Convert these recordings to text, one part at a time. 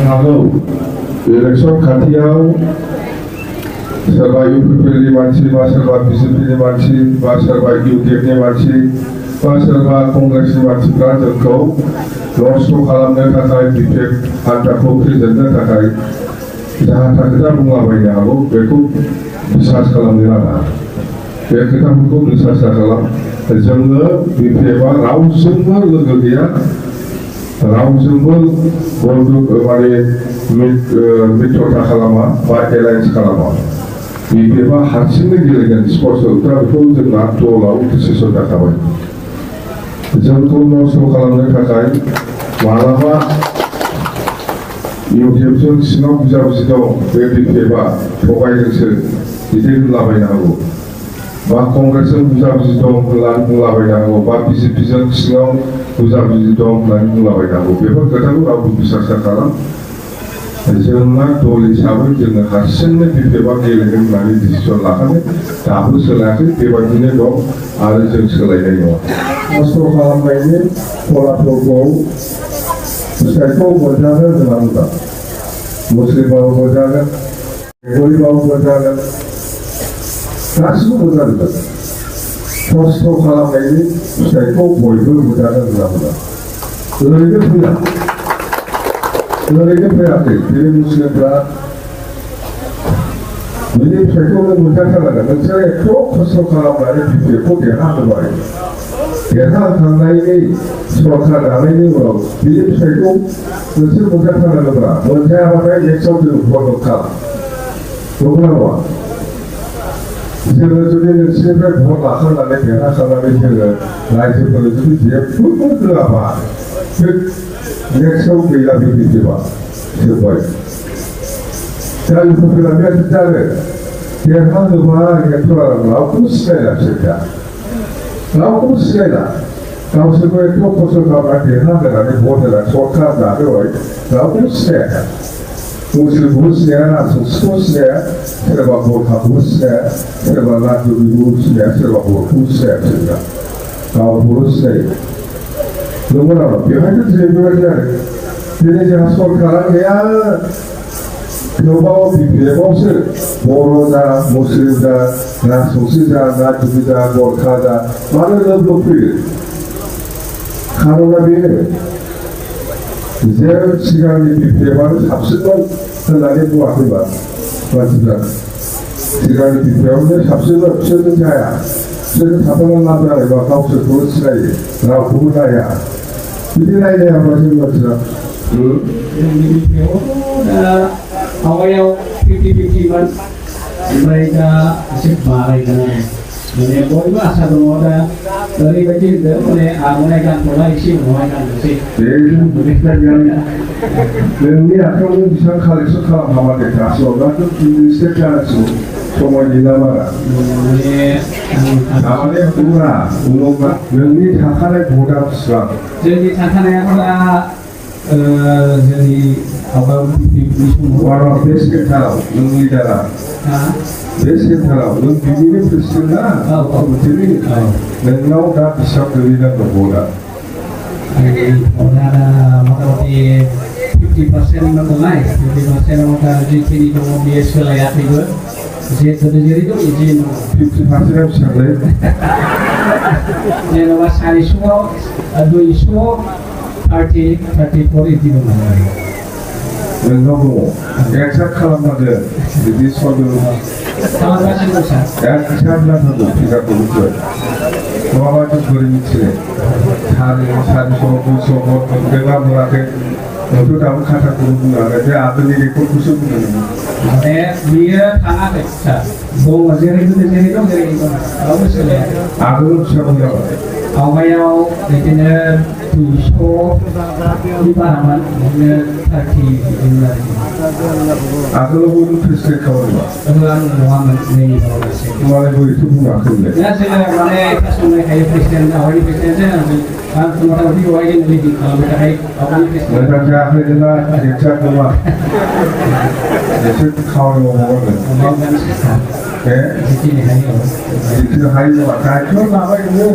थागौ election खाथियाव सोरबा इउपिपिएलनि मानसि बा सोरबा बिजेपिनि मानसि बा सोरबा इउडिएफनि मानसि बा सोरबा कंग्रेसनि मानसिफ्रा जोंखौ नस्थ' खालामनो थाखाय बिपिएफ हान्जाखौ फेजेननो थाखाय जाहा खोथा बुंलाबायनो हागौ बेखौ बिसास खालामनो नाङा बे खोथाफोरखौ बिसास खालाम जोङो बिपिएफआ रावजोंबो लोगो गैया रावजोंबो बन्दुक माने मित्रता खालामा बा एलायन्स खालामा बिपिएफआ हारसिंनो गेलेगोन स्पर्ट्सआव दा बेखौ जोंना दलाव डिसिसन जाखाबाय जोंखौ नस्थ' खालामनो थाखाय मालाबा इउडिएफजों सिङाव बुजाबुजि दं बे बिपिएफआ थगायदोंसो बिदि होनलाबायनो हागौ बा कंग्रेसजों बुजाबुजि दं होननानै बुंलाबायनो हागौ बा बिजेपिजों सिङाव बुजाबुजि दं होननानै बुंलाबायनो हागौ बेफोर खोथाखौ रावबो बिसास खालाम जोंना दल हिसाबै जोङो हारसिंनो बिपिएफआ गेलेगोन होननानै डिसिसन लाखानाय दाबो सोलायाखै बेबायदिनो दं आरो जों सोलायनाय नङा नस्थ' खालामनायनि फलाफलखौ फिथाइखौ मोनजानो जोंहा मोजां मुस्लिमबाबो मोनजागोन बेंगलिबाबो मोनजागोन गासिबो मोनजाजोबगोन खस्थ' खालामनायनि फिथाइखौ बयबो मोनजानो जोंहा मोजां ओरैनो फैयाखै दिनै मुस्लिमफ्रा बिनि फिथाइखौ नों मोनजाथारनांगोन नोंसोर एथ' खस्थ' खालामनानै बिपिएफखौ देरहाहोबाय देरहाहोखांनायनि सरकार दानायनि उनाव बिनि फिथाइखौ नोंसोर मोनजाथारनांगौब्ला मोनजायाबाथाय नेक्स्टआव जों बन्द' खालाम नंगौना नङा जोङो जुदि नोंसोरनिफ्राय भट लाखांनानै देरहाखांनानै जोङो रायजोफोरनो जुदि जेबो होआबा नेक्स्टआव गैला बे बिपिएफआ जोब्बाय दा इउपिपिएलआ बेबायदि जागोन देरहाहोबा एक्ट'रा रावखौबो सिनायला बिसोर रावखौबो सिनायला गावसोरखौ एथ' खस्थ' खालामनानै देरहाहोनानै भट होनानै सरकार दाहोबाय रावखौबो सिनायाखै मुस्लिमखौबो सिनाया राजबंसिखौबो सिनाया सोरबा बरखाखौबो सिनाया सोरबा राजबंसिखौबो सिनाया सोरबा बरखौबो सिनाया बिसोरना गावखौल' सिनायो नंगौ नामा बेवहायथ' बेबायदि आरो दिनै जोंहा सरकारा गैया थेवबाबो बिपिएफआवसो बर' जा मुस्लिम जा राजबंसि जा राजबंसि जा बरखा जा मानो लोब लोब फैयो खार'ना बेनो जे सिगांनि बिपिएफआनो साबसिनमोन होननानै बुङाखैबा मानसिफ्रा सिगांनि बिपिएफआनो साबसिनमोन बिसोरजों जाया बिसोरजों थाफानानै लाब जानायबा गावसोरखौबो सिनायो रावखौबो नाया बिदि नायनायाबा जों मानसिफ्रा जोंनि बिपिएफआवथ' दा आवगायाव 50-50मोन ओमफ्राय दा एसे बारायगोन आरो माने बयबो आसा दङ दा ओरैबायदि होनदों माने आर'नाइ गानथ'ला एसे उनावहाय गाननोसै नोंनि आखायावनो बेसेबां कालेक्सन खालामहामा दे गासैयावब्लाथ' स्टेट जानांसिगौ समय गैला बारा माने बुङा बुङोब्ला नोंनि थाखानाय भटआ बेसेबां जोंनि थाखानायाथ' दा जोंनि आवगायाव समाव बे सेन्टाराव नों लिडारा बे सेन्टाराव नों बिनिनो प्रेसिडेन्ट ना मोनसेनि नोंनाव दा बेसेबां गोलैनांगौ भटआ भटआ दा मथा-मथि 50% नालाय 50%आव दा जिखिनि दङ बेयो सोलायाखैबो गोदो जेरै दं बिदि 50%आ बेसेबांलाय जेनेबा 400आव 234 बिदि दङ नोंनाव दङ एक्सार्ट खालामनांगोन बिदि सदर खालामगासिनो सार एक्सार्ट जानांगौ फिगारखौ मिथिबाय नङाबा जों बोरै मिथिनो 400 200 भट मोनगोन ना मोनाखै नोंथ' दाबो खाथाखौबो बुंनो हागोन बे आगोलनि रेकर्डखौसो बुंनो नोङो माने बियो थाङाखै सार दङ जेरै गोदो जेरै दं जेरै दं रावबो सोलायाखै आगोलाव बेसेबां जाबाय आवगायाव बिदिनो 200 बारामोन बिदिनो 30 बिदिनो आगोलावबो प्रेसिडेन्ट खालामोबा आं नङामोन नै बावैसो मालाय बोरैथ' बुङाखैमोन दा जोङो माने संनायखायो प्रेसिडेन्ट आवगायनि प्रेसिडेन्ट आं मथा-मथि बेवहाय लिडिं खालामनो थाखाय आवगायनि प्रेसिडेन्ट मोजां जायाखै नोंना एक्सार्ट नङा एसे खामानि मावबावनांगोन जिखिनि हायो नङा दायथ' लाबाय नोङो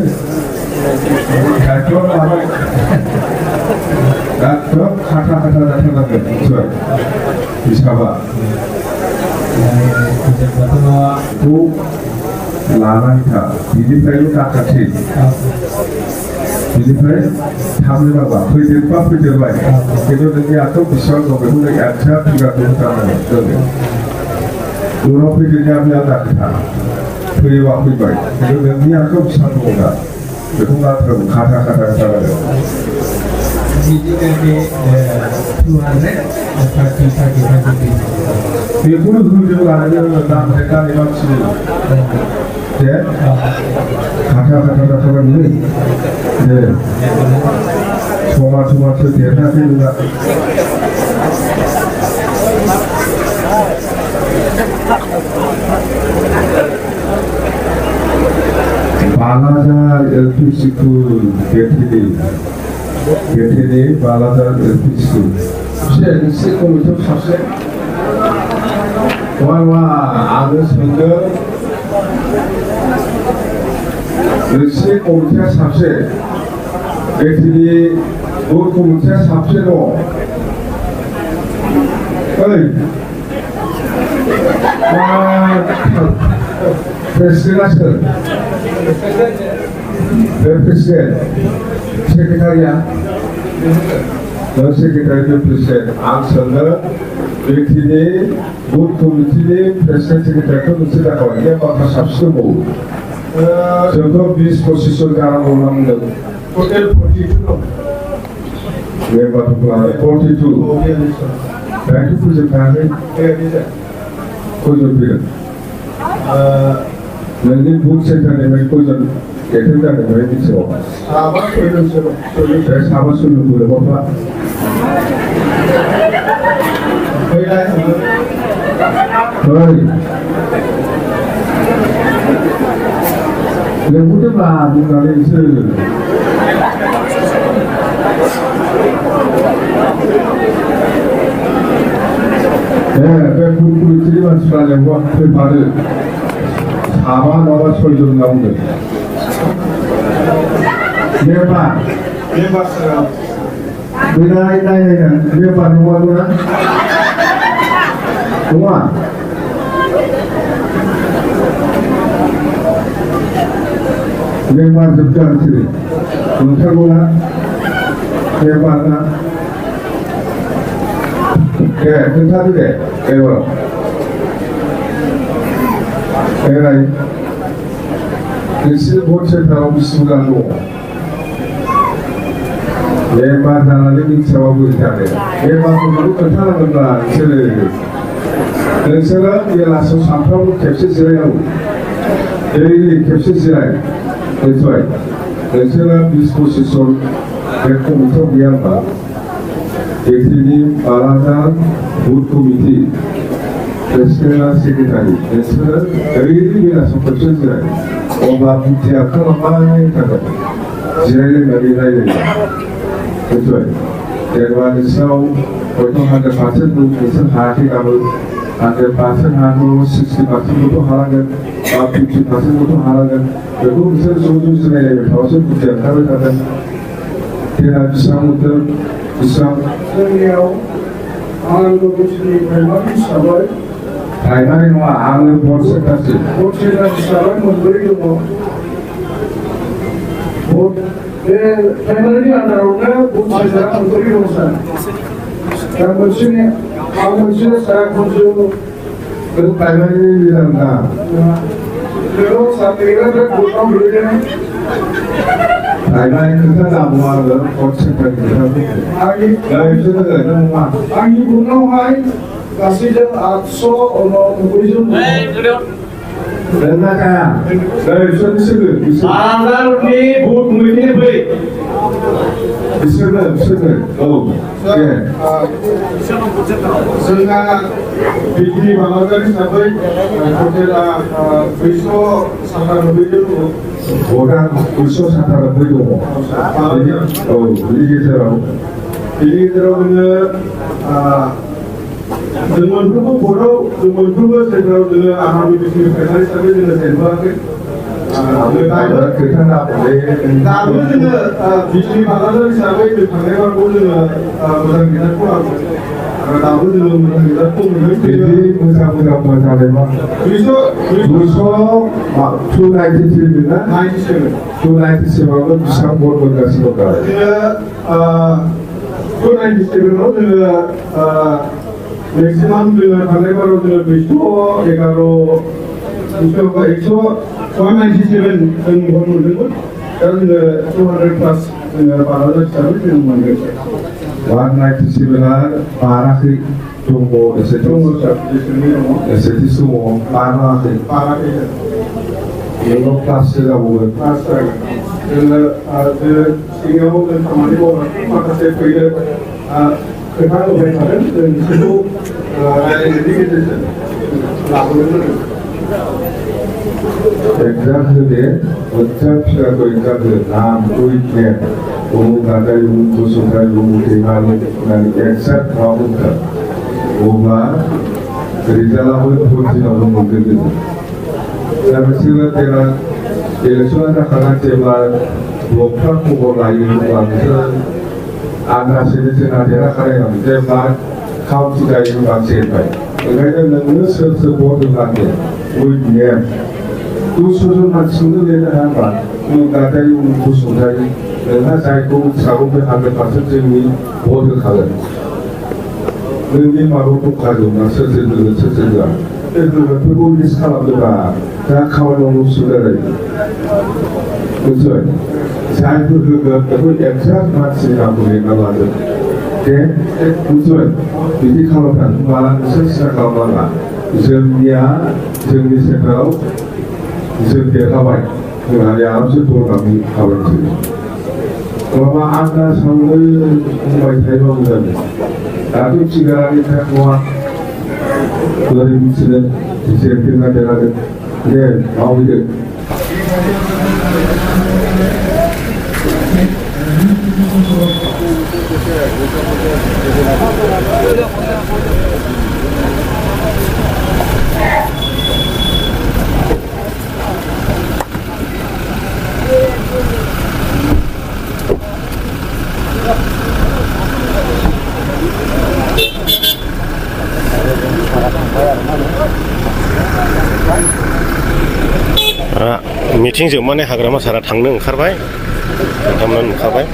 गायखेर लाबाय गायखेर खाथा जाथारनांगोन मिथिबाय हिसाबा बेखौ लानानै था बिनिफ्रायल' दाखासै बिनिफ्राय थाबनो नांबा फैदेरबाय खिन्थु नोंनि आखायाव बेसेबां दं बेखौ नों एक्सट्रा फिगारखौ होथारनांगोन दोनो उनाव फैदेरनाया बे आलादा खोथा फैयोबा फैबाय खिन्थु नोंनि आखायाव बेसेबां दं दा बेखौ नांथारगौ खाथा होथारनांगोन बेखौनो होजोबो लानानै दानि मानसिनि दे खाथा जाथारबाय दे समासो देरनानै नोंना बालाजार एलपि स्कुल गेटेनि बालाजार एलपि स्कुल एसे कमिटियाव सासे नङा आङो सोंदों एसे कमिटिया सासे गेटेनि बुथ कमिटिया सासे दङ प्रेसिडेन्टआ सोर प्रेसिडेन्ट सेक्रेटारिया सेक्रेटारि प्रेसिडेन्ट आं सोंदों गेटेनि बुथ कमिटिनि प्रेसिडेन्ट सेक्रेटारिखौ मोनसे जाखाबाय बे बाथ्रा साबसिन दंबावो जोंथ' 20-25 जन जानांगौ नांदों टटेल 42 दं बे बाथ्राखौ लानानै 42 बेहायथ' फोजोबखायाखै खयजन फैगोन नोंनि बुथ सेन्टारनिफ्राय खयजन एटेन्ड जागोन बेहाय मिथिगौ साबा सयजनसो दं साबा सयजन गथ'फ्रा लेंहरदोंब्ला बुंनानै बिसोर बे कमिटिनि मानसिफ्रा लेंहर फैफानो साबा नङाबा सयजन होनना बुंदों मेम्बार नायनायगोन मेम्बार नङा मेम्बार जोबदों बिसोरो नोंथांमोना मेम्बारना दे खोन्थादो दे एबाराव नोंसोर भट सेन्टाराव बेसे बुरजा दङ मेम्बार जानानै मिथियाबा बोरै जानो मेम्बारफोरखौ खोन्थानांगोनब्ला नोंसोरो बेलासियाव सानफ्रामबो खेबसे जिरायनांगौ दैलि खेबसे जिराय मिथिबाय नोंसोरो 20-25 जन बे कमिटियाव गैया होनबा गेटेनि बालाजार बुथ कमिटि प्रेसिडेन्टआ सेक्रेटारि नोंसोरो दैलि बेलासियाव खेबसे जिराय अब्ला बुद्धिया खालामबाय थागोन जिरायलायनानै रायलायगोन मिथिबाय जेनेबा नोंसोराव हयथ' 100% नोंसोर हायाखै गाबो 100% हागौ 60%खौथ' हानांगोन बा 50%खौथ' हानांगोन बेखौ नोंसोर ज' जिरायलायबाय थाबासो बुद्धिया ओंखारबाय थागोन देहा बेसेबां मोनदों बेसेबां जोंनियाव आंनो बोसोरनि प्राइमारि हिसाबै प्राइमारि नङा आंनो भट सेन्टारसो भट सेन्टार हिसाबै मोनब्रै दङ बे प्राइमारिनि आन्दारावनो भट सेन्टारा मोनब्रै दङ सार दा मोनसे साराखनसो प्राइमारिनि लिडार ना बेखौ सारनिफ्राय भटआव गोलैदों प्राइमारि खोथा नांगौ आरो भट सेन्टारनि खोथा आंनि बुंनायावहाय गासैजों 890 जन आंनि भट कमिटिनि बै बिसोरनो औ जोंहा बिगिनि बालाजार हिसाबै टटेला 297 जन भटआ 297 दङ औ बिनि गेजेराव जोङो जों मोनफ्रोमबो भटआव जों मोनफ्रोमबो सेन्टाराव जोङो आगामि बोसोरनि फाइनाल हिसाबै जोङो जेनबोआखै दाबो खोथा दाबो जोङो बिजनि भारतारि हिसाबै जों थांनाय बारखौ जोङो मोजां बिजाबखौ आरो दाबो जोङो मोजां बिजाबखौ मोनो बिदि मोजां जानाय मा 297 ना 297 आवबो बेसेबां भट मोनगासिनो दं जोङो 297 आव जोङो मेक्सिमाम जोङो थांनाय बाराव जोङो 197 जों भट मोनदोंमोन दा जोङो 200 प्लास जोङो भारत हिसाबै जों मोनगोन 197 आ बाराखै दङ एसे दङ एसे समाव बाराखै बेयाव क्लाससो जाबावगोन जोङो सिङाव जों खामानि मावनानै माखासे फैनो खोथा होबाय थादों जों बिसोरखौ रायज्लायनायनि गेजेरजों लाबोनो एग्जाम होदे मोजां फिसाखौ एग्जाम हो नाम उइकेट उमुक नाथाय उमुक बसुमतारी उमुक दैमालु होननानै एक्जाक्ट माबाखौ अब्ला रिजाल्टआबो बहुत दिनावनो मोनगोन जोङो दा बिसोरो जेब्ला इलेक्सना जाखांनानै जेब्ला ब्लकफ्रा खबर लायो अब्ला बिसोरो आन्दाजैनो जोंहा देरहाखानाय नङा जेब्ला काउन्टि जायो होनबा जेनबाय ओंखायनो नोङो सोर भट होलांदों उइथ नेम 200 जन मानसिखौनो लिरनो हायाबा उमुक नाथाय उमुक बसुमतारी नोंहा जायखौ हिसाबाव बे 100% जोंनि भट होखागोन नोंनि माबायाव दंखाजोबना सोर होगोन सोर होआ बे होग्राफोरखौ लिस्ट खालामदोंबा दा खामानि मावनो उसुबिदा जायो मिथिबाय जायफोर होगोन बेखौ एक्जाक्ट मानसिनि नामखौ लिरना लादों दे मिथिबाय बिदि खालामथार होनबा नोंसोर सिन्था खालामनाङा जोंनिया जोंनि सेन्टाराव जों देरहाबाय होननानै आरामसे दरनानै खालामसै नङाबा आन्दाजावनो बुंबाय थायोबाबो जागोन दाथ' थिगानानै थाखोआ ओरै मिथिनो जेनफेरना देरहागोन दे मावहैदो मिटिं जोबनानै हाग्रामा सारा थांनो ओंखारबाय नोंथांमोना नुखाबाय